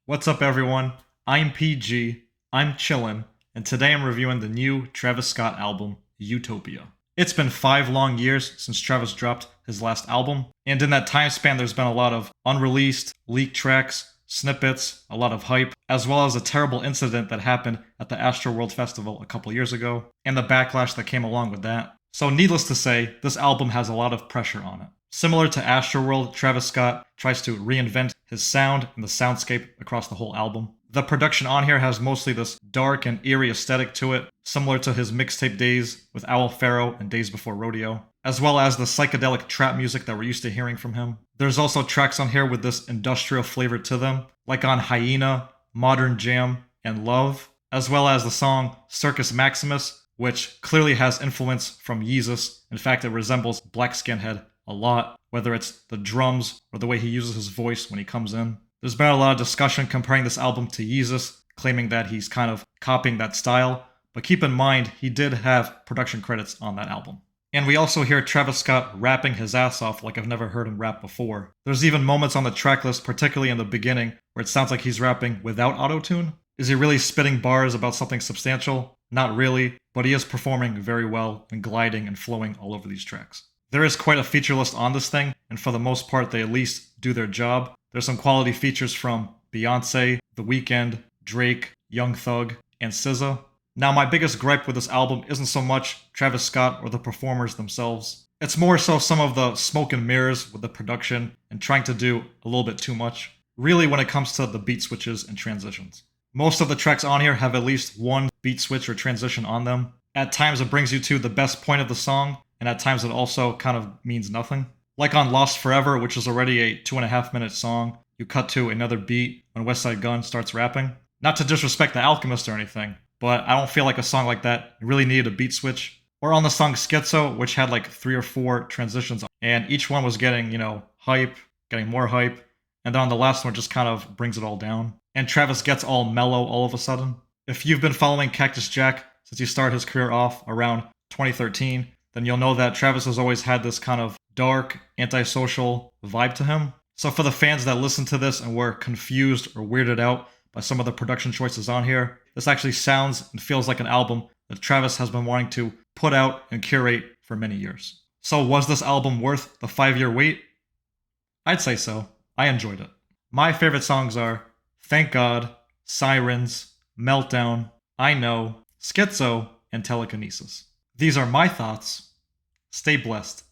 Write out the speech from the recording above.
What's up, everyone? I'm PG, I'm chillin', and today I'm reviewing the new Travis Scott album, Utopia. It's been 5 long years since Travis dropped his last album, and in that time span, there's been a lot of unreleased, leaked tracks, snippets, a lot of hype, as well as a terrible incident that happened at the Astroworld Festival a couple years ago, and the backlash that came along with that. So, needless to say, this album has a lot of pressure on it. Similar to Astroworld, Travis Scott tries to reinvent his sound and the soundscape across the whole album. The production on here has mostly this dark and eerie aesthetic to it, similar to his mixtape days with Owl Pharaoh and Days Before Rodeo, as well as the psychedelic trap music that we're used to hearing from him. There's also tracks on here with this industrial flavor to them, like on Hyena, Modern Jam, and Love, as well as the song Circus Maximus, which clearly has influence from Yeezus. In fact, it resembles Black Skinhead a lot, whether it's the drums or the way he uses his voice when he comes in. There's been a lot of discussion comparing this album to Yeezus, claiming that he's kind of copying that style, but keep in mind, he did have production credits on that album. And we also hear Travis Scott rapping his ass off like I've never heard him rap before. There's even moments on the tracklist, particularly in the beginning, where it sounds like he's rapping without autotune. Is he really spitting bars about something substantial? Not really, but he is performing very well and gliding and flowing all over these tracks. There is quite a feature list on this thing, and for the most part, they at least do their job. There's some quality features from Beyonce, The Weeknd, Drake, Young Thug, and SZA. Now, my biggest gripe with this album isn't so much Travis Scott or the performers themselves. It's more so some of the smoke and mirrors with the production and trying to do a little bit too much, really when it comes to the beat switches and transitions. Most of the tracks on here have at least one beat switch or transition on them. At times, it brings you to the best point of the song, and at times it also kind of means nothing. Like on Lost Forever, which is already a 2.5 minute song, you cut to another beat when Westside Gunn starts rapping. Not to disrespect The Alchemist or anything, but I don't feel like a song like that really needed a beat switch. Or on the song Schizo, which had like 3 or 4 transitions, and each one was getting, hype, getting more hype, and then on the last one just kind of brings it all down. And Travis gets all mellow all of a sudden. If you've been following Cactus Jack since he started his career off around 2013, then you'll know that Travis has always had this kind of dark, antisocial vibe to him. So for the fans that listen to this and were confused or weirded out by some of the production choices on here, this actually sounds and feels like an album that Travis has been wanting to put out and curate for many years. So was this album worth the 5-year wait? I'd say so. I enjoyed it. My favorite songs are Thank God, Sirens, Meltdown, I Know, Schizo, and Telekinesis. These are my thoughts. Stay blessed.